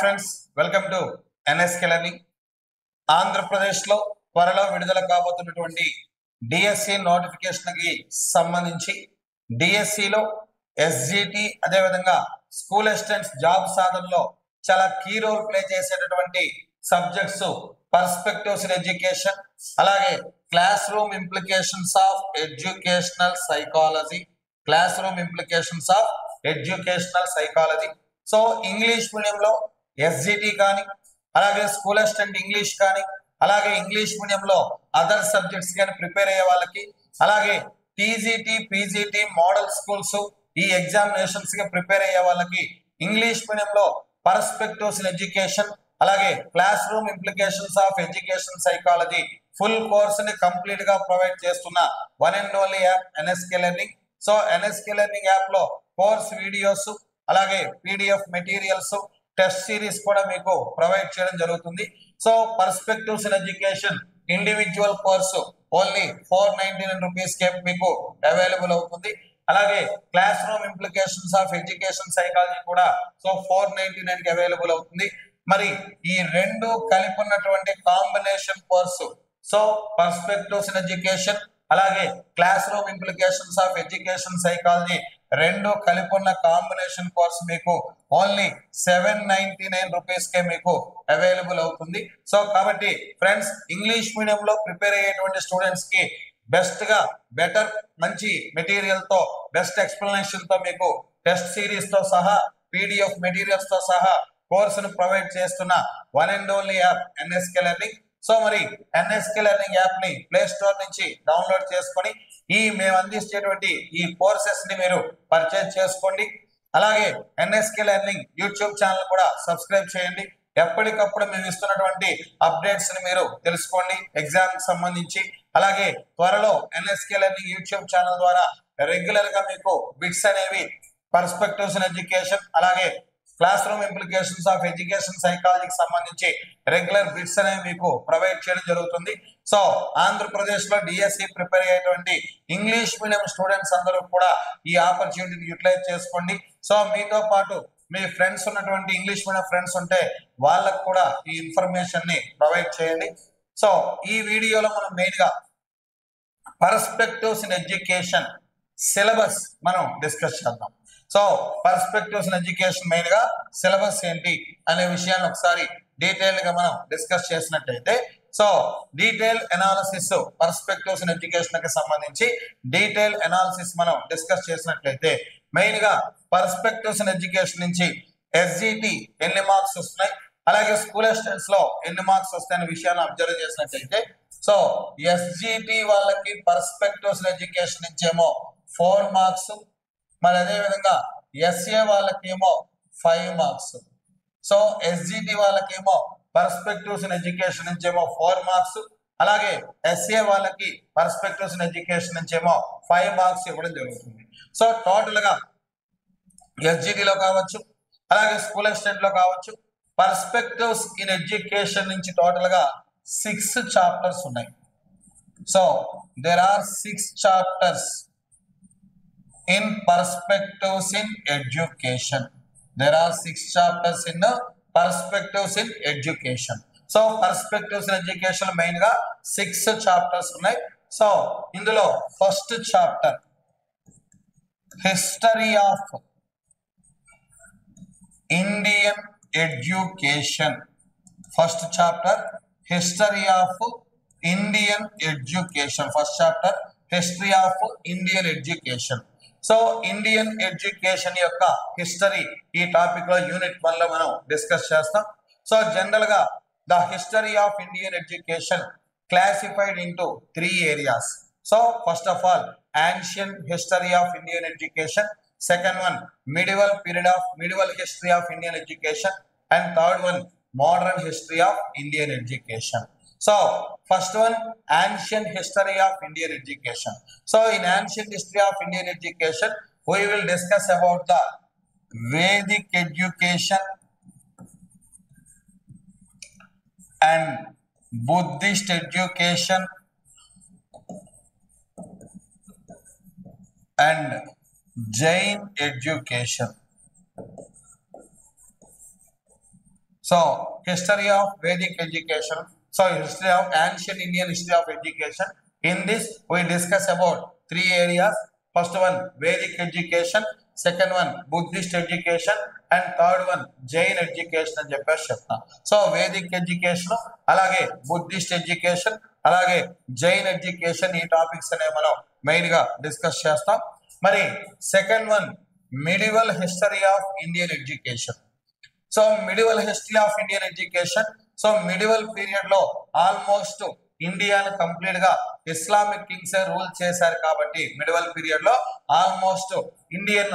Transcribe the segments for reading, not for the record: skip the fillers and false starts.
Friends, welcome to NSK learning. ఆంధ్రప్రదేశ్లో త్వరలో విడుదల కాబోతున్నటువంటి డిఎస్సి నోటిఫికేషన్కి సంబంధించి డిఎస్సిలో ఎస్జిటి అదేవిధంగా స్కూల్ అసిస్టెంట్స్ జాబ్ సాధనలో చాలా కీ రోల్ ప్లే చేసేటటువంటి సబ్జెక్ట్స్ పర్స్పెక్టివ్స్ ఇన్ ఎడ్యుకేషన్, అలాగే class room implications of educational psychology, class room implications of educational psychology. So English మీడియంలో ఎస్జిటి కానీ, అలాగే స్కూల్ అసిస్టెంట్ ఇంగ్లీష్ కానీ, అలాగే ఇంగ్లీష్ మీడియంలో అదర్ సబ్జెక్ట్స్ కానీ ప్రిపేర్ అయ్యే వాళ్ళకి, అలాగే టీజీటీ పీజీటీ మోడల్ స్కూల్స్ ఈ ఎగ్జామినేషన్స్ కి ప్రిపేర్ అయ్యే వాళ్ళకి ఇంగ్లీష్ మీడియంలో పర్స్పెక్టివ్స్ ఇన్ ఎడ్యుకేషన్, అలాగే class room implications of education psychology full course ని కంప్లీట్ గా ప్రొవైడ్ చేస్తున్న one and only app NSK learning. So NSK learning app లో కోర్స్ వీడియోస్, అలాగే పీడిఎఫ్ మెటీరియల్స్, టెస్ట్ సిరీస్ కూడా మీకు ప్రొవైడ్ చేయడం జరుగుతుంది. So perspectives in education individual course only 499 rupees కే మీకు అవైలబుల్ అవుతుంది. అలాగే class room implications of education psychology కూడా సో 499 కి అవైలబుల్ అవుతుంది. మరి ఈ రెండు కలిపి ఉన్నటువంటి combination course, so perspectives in education అలాగే class room implications of education psychology రెండు కలిపి ఉన్న కాంబినేషన్ కోర్స్ మీకు ఓన్లీ 799 రూపీస్ కే మీకు అవైలబుల్ అవుతుంది. సో కాబట్టి ఫ్రెండ్స్, ఇంగ్లీష్ మీడియంలో ప్రిపేర్ అయ్యేటువంటి స్టూడెంట్స్ కి బెస్ట్ గా బెటర్ మంచి మెటీరియల్ తో బెస్ట్ ఎక్స్ప్లెనేషన్ తో మీకు టెస్ట్ సిరీస్ తో సహా పీడిఎఫ్ మెటీరియల్స్ తో సహా కోర్సును ప్రొవైడ్ చేస్తున్న one and only app NSK learning. So మరి ఎన్ఎస్కే లెర్నింగ్ యాప్ ని ప్లే స్టోర్ నుంచి డౌన్లోడ్ చేసుకొని మేము అందించేటువంటి ఈ కోర్సెస్ ని మీరు పర్చేజ్ చేసుకోండి. అలాగే ఎన్ఎస్కే లెర్నింగ్ యూట్యూబ్ ఛానల్ కూడా సబ్స్క్రైబ్ చేయండి. ఎప్పటికప్పుడు మేము ఇస్తున్నటువంటి అప్డేట్స్ ని మీరు తెలుసుకోండి ఎగ్జామ్ సంబంధించి. అలాగే త్వరలో ఎన్ఎస్కే లెర్నింగ్ యూట్యూబ్ ఛానల్ ద్వారా రెగ్యులర్ గా మీకు బిట్స్ అనేవి పర్స్పెక్టివ్స్ ఇన్ ఎడ్యుకేషన్ అలాగే class room implications of education సైకాలజీకి సంబంధించి రెగ్యులర్ బిట్స్ అనేవి మీకు ప్రొవైడ్ చేయడం జరుగుతుంది. సో ఆంధ్రప్రదేశ్ లో డిఎస్సి ప్రిపేర్ అయ్యేటువంటి ఇంగ్లీష్ మీడియం స్టూడెంట్స్ అందరూ కూడా ఈ ఆపర్చునిటీని యూటిలైజ్ చేసుకోండి. సో మీతో పాటు మీ ఫ్రెండ్స్ ఉన్నటువంటి ఇంగ్లీష్ మీడియం ఫ్రెండ్స్ ఉంటే వాళ్ళకు కూడా ఈ ఇన్ఫర్మేషన్ ని ప్రొవైడ్ చేయండి. సో ఈ వీడియోలో మనం మెయిన్ గా పర్స్పెక్టివ్స్ ఇన్ ఎడ్యుకేషన్ సిలబస్ మనం డిస్కస్ చేద్దాం. So perspectives in education main గా సిలబస్ ఏంటి అనే విషయాన్ని ఒకసారి డీటెయిల్ గా మనం డిస్కస్ చేసినట్టయితే, so detail analysis perspectives in education కి సంబంధించి డీటెయిల్ ఎనాలిసిస్ మనం డిస్కస్ చేసినట్లయితే మెయిన్ గా పర్స్పెక్టివ్స్ ఇన్ ఎడ్యుకేషన్ నుంచి ఎస్జిటి ఎన్ని మార్క్స్ వస్తున్నాయి, అలాగే స్కూల్ అసిస్టెంట్స్ లో ఎన్ని మార్క్స్ వస్తాయనే విషయాన్ని అబ్జర్వ్ చేసినట్లయితే, సో ఎస్జిటి వాళ్ళకి పర్స్పెక్టివ్స్ ఇన్ ఎడ్యుకేషన్ నుంచి ఏమో 4 మార్క్స్, మరి అదే విధంగా ఎస్ఏ వాళ్ళకేమో 5 మార్క్స్. సో ఎస్జిటి వాళ్ళకేమో పర్స్పెక్టివ్స్ ఇన్ ఎడ్యుకేషన్ నుంచి ఏమో 4 మార్క్స్, అలాగే ఎస్ఏ వాళ్ళకి పర్స్పెక్టివ్స్ ఇన్ ఎడ్యుకేషన్ నుంచి ఏమో 5 మార్క్స్ ఇవ్వడం జరుగుతుంది. సో టోటల్ గా ఎస్జిటిలో కావచ్చు అలాగే స్కూల్ అసిస్టెంట్ లో కావచ్చు పర్స్పెక్టివ్స్ ఇన్ ఎడ్యుకేషన్ నుంచి టోటల్ గా 6 చాప్టర్స్ ఉన్నాయి. So there are 6 chapters in perspectives in education. There are 6 chapters in perspectives in education. So perspectives in education main ga 6 chapters unnai. So indulo first chapter history of Indian education. First chapter history of Indian education. First chapter history of Indian education. So Indian education యొక్క history ఈ topic లో unit 1 లో మనం discuss చేస్తాం. So general గా the history of Indian education classified into 3 areas. So first of all ancient history of Indian education, second one medieval history of Indian education, and third one modern history of Indian education. So first one, ancient history of Indian education. So in ancient history of Indian education we will discuss about the Vedic education and Buddhist education and Jain education. So history of Vedic education. So history of ancient Indian history of education. In this we discuss about three areas. First one Vedic education, second one Buddhist education, and third one Jain education అని చెప్పేసి చెప్తాం. So Vedic education, అలాగే Buddhist education, అలాగే Jain education, ఈ topics అనేవి మనం main గా discuss చేస్తాం. మరి second one medieval history of Indian education. So medieval history of Indian education. So medieval period లో ఆల్మోస్ట్ ఇండియాను కంప్లీట్ గా ఇస్లామిక్ కింగ్స్ రూల్ చేశారు కాబట్టి మిడివల్ పీరియడ్ లో almost Indian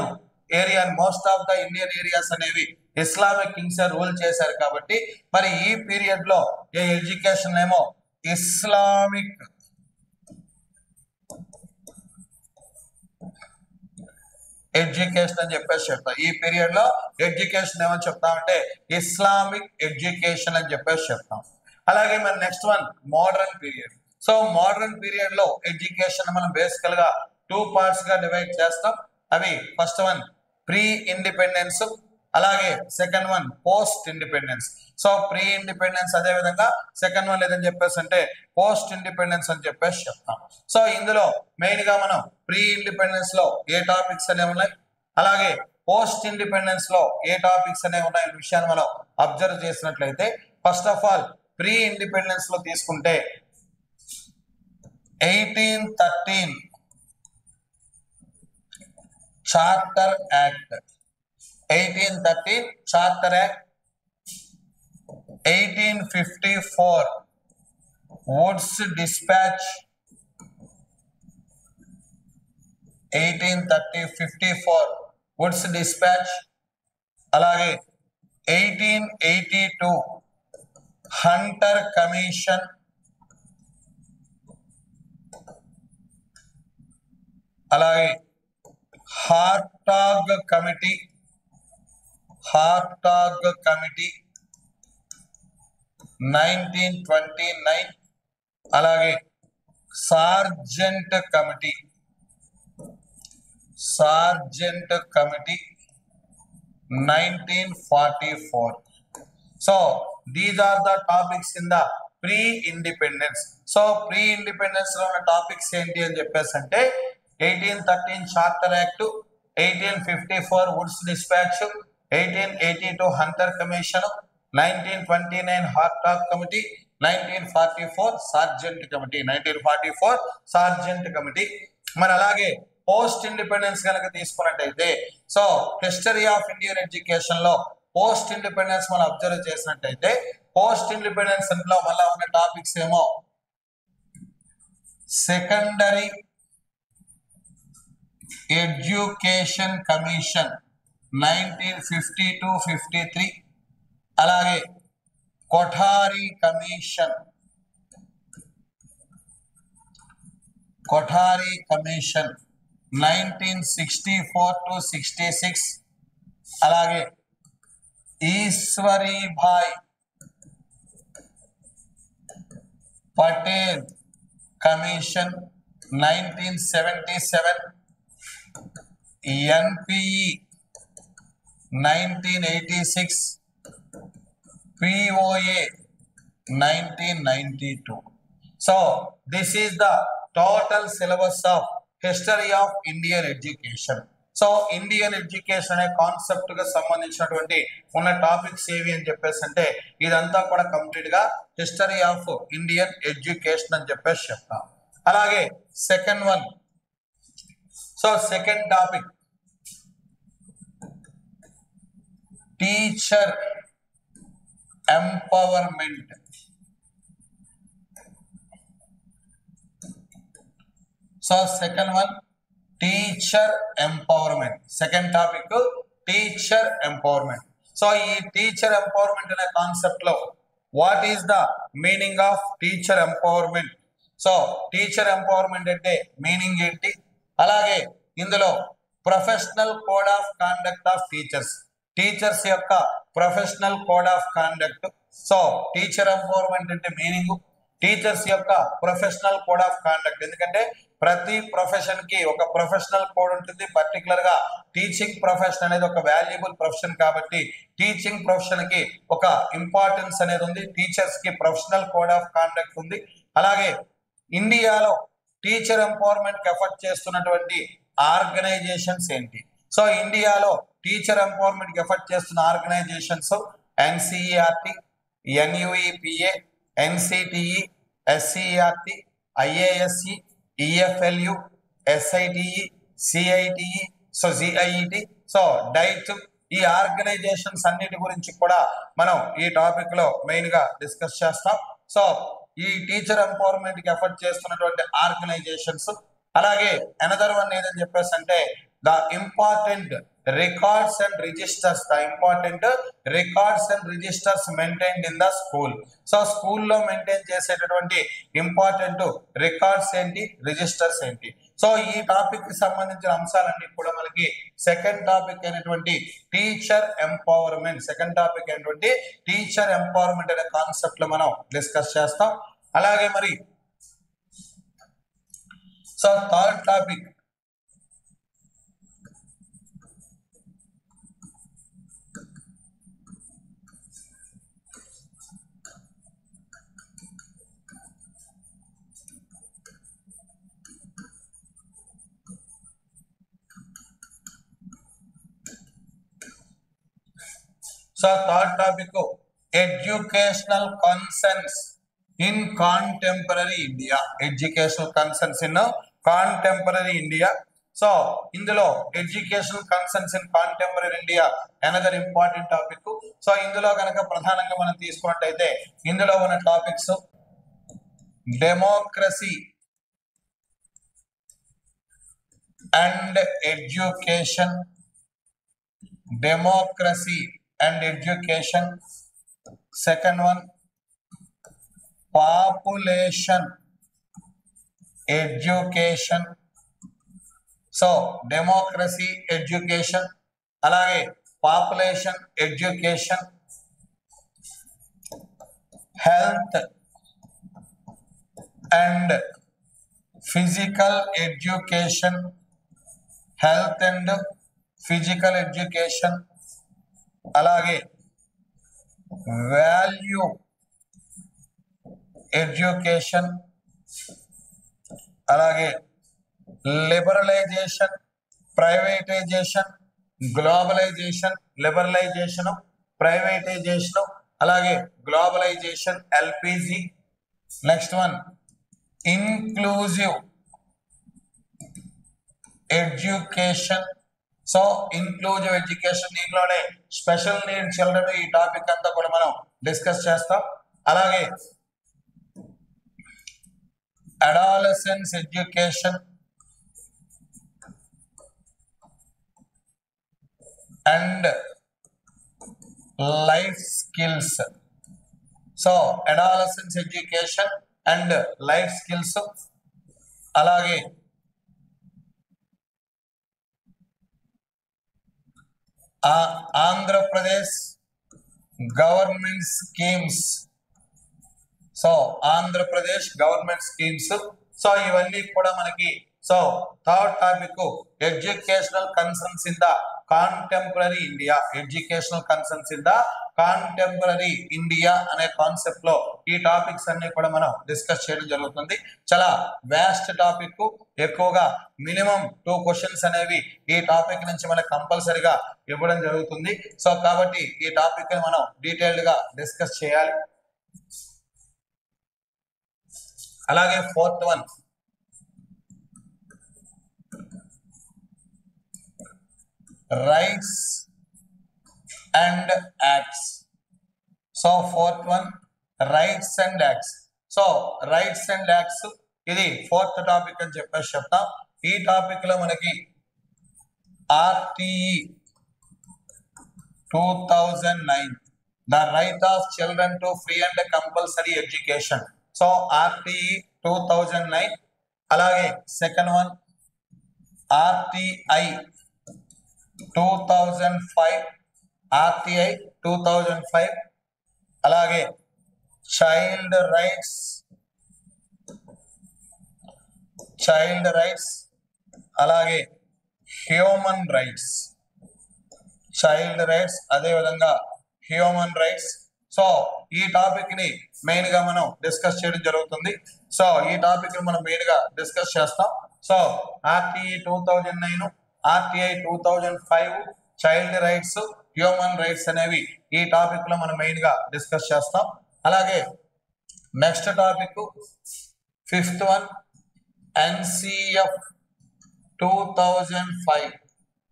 area, most of the Indian areas అనేవి Islamic Kings rule చేశారు కాబట్టి మరి ఈ పీరియడ్ లో ఏ ఎడ్యుకేషన్ ఏమో ఇస్లామిక్ ఎడ్యుకేషన్ అని చెప్పేసి చెప్తాం. ఈ పీరియడ్ లో ఎడ్యుకేషన్ ఏమని చెప్తామంటే ఇస్లామిక్ ఎడ్యుకేషన్ అని చెప్పేసి చెప్తాం. అలాగే మన next one modern period. So modern period లో ఎడ్యుకేషన్ మనం బేసికల్ గా 2 పార్ట్స్ గా డివైడ్ చేస్తాం. అవి ఫస్ట్ వన్ ప్రీ ఇండిపెండెన్స్, అలాగే second one post independence. So pre independence అదే విధంగా సెకండ్ వన్ లేదని చెప్పేసి అంటే పోస్ట్ ఇండిపెండెన్స్ అని చెప్పేసి చెప్తాం. సో ఇందులో మెయిన్ గా మనం ప్రీ ఇండిపెండెన్స్ లో ఏ టాపిక్స్ అనేవి ఉన్నాయి, అలాగే పోస్ట్ ఇండిపెండెన్స్ లో ఏ టాపిక్స్ అనేవి ఉన్నాయి అనే విషయాన్ని మనం అబ్జర్వ్ చేసినట్లయితే first of all pre independence లో తీసుకుంటే 1813 charter act, 1813 charter act, 1854 Woods dispatch, 1854 Woods dispatch, అలాగే 1882 హంటర్ కమిషన్, అలాగే హార్టాగ్ కమిటీ, 1929, అలాగే sergeant committee 1944. So these are the topics in the pre-independence. So pre-independence లో ఉన్న టాపిక్స్ ఏంటి అని చెప్పేసి అంటే 1813 charter act, 1854 Woods dispatch, 1882 Hunter commission, 1929 Hartog committee, 1944 sergeant committee. మరి అలాగే పోస్ట్ ఇండిపెండెన్స్ కనుక తీసుకున్నట్టయితే so history of Indian education లో పోస్ట్ ఇండిపెండెన్స్ మనం అబ్జర్వ్ చేసినట్టయితే పోస్ట్ ఇండిపెండెన్స్ లో మళ్ళా ఉన్న టాపిక్స్ ఏమో సెకండరీ ఎడ్యుకేషన్ కమిషన్ 1952-53, అలాగే కొఠారి కమిషన్ 1964-66, అలాగే Ishwaribhai Patel commission 1977, NPE 1986, POA 1992. So this is the total syllabus of history of Indian education. So Indian education అనే కాన్సెప్ట్ గా సంబంధించినటువంటి ఉన్న టాపిక్స్ ఏవి అని చెప్పేసి అంటే ఇదంతా కూడా కంప్లీట్ గా హిస్టరీ ఆఫ్ ఇండియన్ ఎడ్యుకేషన్ అని చెప్పేసి చెప్తాం. అలాగే second one, so second topic teacher empowerment. So second one teacher empowerment, second topic teacher empowerment. So ఈ టీచర్ ఎంపవర్మెంట్ అనే కాన్సెప్ట్ లో what is the meaning of teacher empowerment, so teacher empowerment అంటే meaning ఏంటి, అలాగే ఇందులో professional code of conduct of teachers, teachers యొక్క professional code of conduct. So teacher empowerment అంటే meaning, teachers యొక్క ప్రొఫెషనల్ కోడ్ ఆఫ్ కాండక్ట్. ఎందుకంటే ప్రతి profession కి ఒక ప్రొఫెషనల్ కోడ్ ఉంటుంది. పర్టికులర్ గా టీచింగ్ ప్రొఫెషన్ అనేది ఒక వాల్యుబుల్ ప్రొఫెషన్ కాబట్టి టీచింగ్ ప్రొఫెషన్ కి ఒక ఇంపార్టెన్స్ అనేది ఉంది. టీచర్స్ కి ప్రొఫెషనల్ కోడ్ ఆఫ్ కాండక్ట్ ఉంది. అలాగే ఇండియాలో టీచర్ ఎంపవర్మెంట్ కి ఎఫర్ట్ చేస్తున్నటువంటి ఆర్గనైజేషన్స్ ఏంటి? సో ఇండియాలో టీచర్ ఎంపవర్మెంట్ కి ఎఫర్ట్ చేస్తున్న organisations NCERT, NUEPA, NCTE, SCERT, IASE, EFLU, SITE, CITE, so GIET, so DIET. ఈ ఆర్గనైజేషన్స్ అన్నిటి గురించి కూడా మనం ఈ టాపిక్ లో మెయిన్ గా డిస్కస్ చేస్తాం. సో ఈ టీచర్ ఎంపవర్మెంట్ కి ఎఫర్ట్ చేస్తున్నటువంటి ఆర్గనైజేషన్స్. అలాగే అనదర్ వన్ ఏదని చెప్పేసి అంటే the important records and registers, the important records and registers maintained in the school. So స్కూల్లో మెయింటైన్ చేసేటటువంటి ఇంపార్టెంట్ రికార్డ్స్ ఏంటి, రిజిస్టర్స్ ఏంటి? సో ఈ టాపిక్ కి సంబంధించిన అంశాలన్నీ కూడా మనకి సెకండ్ టాపిక్ అయినటువంటి టీచర్ ఎంపవర్మెంట్ అనే కాన్సెప్ట్ లో మనం డిస్కస్ చేస్తాం. అలాగే మరి so third topic educational concerns in contemporary India. Educational concerns in contemporary India. So ఇందులో educational concerns in contemporary India another important topic. So ఇందులో కనుక ప్రధానంగా మనం తీసుకున్నట్టయితే ఇందులో ఉన్న topics democracy and education, democracy and education. Second one, population education. So democracy education, alage population education, health and physical education, health and physical education, అలాగే value education, అలాగే liberalisation, privatisation, globalisation, liberalisation, privatisation, అలాగే globalisation, LPG. Next one inclusive education. So inclusive education, దీంట్లోనే special need children, ఈ topic అంతా కూడా మనం discuss చేస్తాం. అలాగే adolescence education and life skills. So adolescence education and life skills. అలాగే Andhra Pradesh government schemes. So Andhra Pradesh government schemes. So ఇవన్నీ కూడా మనకి so third topic educational concerns in the contemporary India. Educational concerns in the contemporary India అనే concept లో ఈ topics అన్ని కూడా మనం డిస్కస్ చేయడం జరుగుతుంది. చాలా వ్యాస్ట్ టాపిక్, ఎక్కువగా మినిమం 2 క్వశ్చన్స్ అనేవి ఈ టాపిక్ నుంచి మనకు కంపల్సరిగా ఇవ్వడం జరుగుతుంది. సో కాబట్టి ఈ టాపిక్ ని మనం డీటెయిల్డ్ గా డిస్కస్ చేయాలి. అలాగే fourth one rights and acts. So fourth one rights and acts. So rights and acts ఇది ఫోర్త్ టాపిక్ అని చెప్పేసి చెప్తాం. ఈ టాపిక్ లో మనకి RTE 2009 the right of children to free and compulsory education. So RTE 2009. అలాగే సెకండ్ వన్ ఆర్టిఐ 2005, ఆర్టిఐ 2005. అలాగే child rights child rights, అలాగే హ్యూమన్ రైట్స్, చైల్డ్ రైట్స్ అదే విధంగా హ్యూమన్ రైట్స్. సో ఈ టాపిక్ ని మెయిన్ గా మనం డిస్కస్ చేయడం జరుగుతుంది. సో ఈ టాపిక్ ని మనం మెయిన్ గా డిస్కస్ చేస్తాం. So RTI 2009, RTI 2005, child rights, human rights అనేవి ఈ టాపిక్ లో మనం మెయిన్ గా డిస్కస్ చేస్తాం. అలాగే next topic 5th one NCF 2005.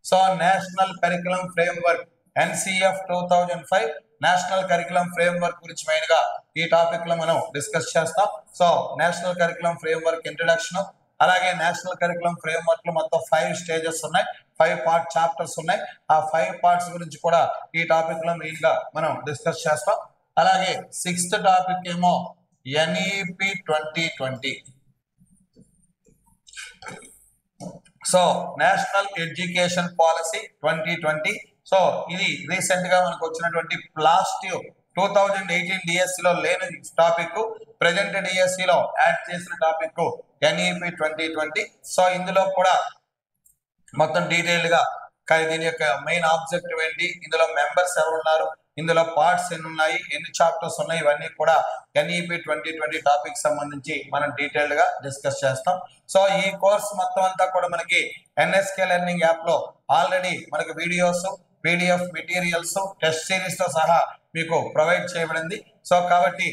So national curriculum framework, NCF 2005 national curriculum framework గురించి మెయిన్ గా ఈ టాపిక్ లో మనం డిస్కస్ చేస్తాం. So national curriculum framework introduction, అలాగే నేషనల్ కరికులం ఫ్రేమ్వర్క్ లో మొత్తం 5 స్టేజెస్ ఉన్నాయి, 5 పార్ట్ చాప్టర్స్ ఉన్నాయి. ఆ 5 పార్ట్స్ గురించి కూడా ఈ టాపిక్ లో మెయిన్ గా మనం డిస్కస్ చేస్తాం. అలాగే 6th టాపిక్ ఏమో NEP 2020. So national education policy 2020. So ఇది రీసెంట్ గా మనకు వచ్చినటువంటి లాస్ట్ 2018 డిఎస్సి లో లేని టాపిక్, ప్రెజెంట్ డిఎస్సి లో యాడ్ చేసిన టాపిక్ NEP 2020. సో ఇందులో కూడా మొత్తం డీటెయిల్ గా దీని యొక్క మెయిన్ ఆబ్జెక్టివ్ ఏంటి, ఇందులో మెంబర్స్ ఎవరు ఉన్నారు, ఇందులో పార్ట్స్ ఎన్ని ఉన్నాయి, ఎన్ని చాప్టర్స్ ఉన్నాయి, ఇవన్నీ కూడా NEP 2020 టాపిక్ సంబంధించి మనం డీటెయిల్డ్ గా డిస్కస్ చేస్తాం. సో ఈ కోర్స్ మొత్తం అంతా కూడా మనకి NSK లెర్నింగ్ యాప్ లో ఆల్రెడీ మనకి videos, PDF materials, test series తో సహా మీకు ప్రొవైడ్ చేయబడింది. సో కాబట్టి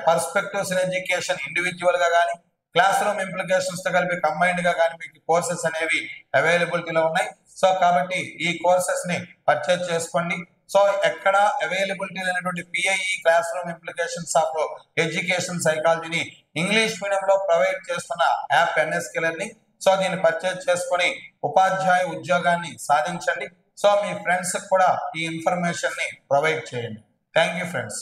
పర్స్పెక్టివ్స్ ఇన్ ఎడ్యుకేషన్ ఇండివిజువల్ గా కానీ, క్లాస్ రూమ్ ఇంప్లికేషన్స్ తో కలిపి కంబైన్డ్ గా కానీ మీకు కోర్సెస్ అనేవి అవైలబిలిటీలో ఉన్నాయి. సో కాబట్టి ఈ కోర్సెస్ ని పర్చేజ్ చేసుకోండి. సో ఎక్కడ అవైలబిలిటీ లేనటువంటి PIE class room implications of education సైకాలజీని ఇంగ్లీష్ మీడియం లో ప్రొవైడ్ చేస్తున్న యాప్ NSK లెర్నింగ్. సో దీన్ని పర్చేజ్ చేసుకొని ఉపాధ్యాయ ఉద్యోగాన్ని సాధించండి. సో మీ ఫ్రెండ్స్ కూడా ఈ ఇన్ఫర్మేషన్ ని ప్రొవైడ్ చేయండి. Thank you friends.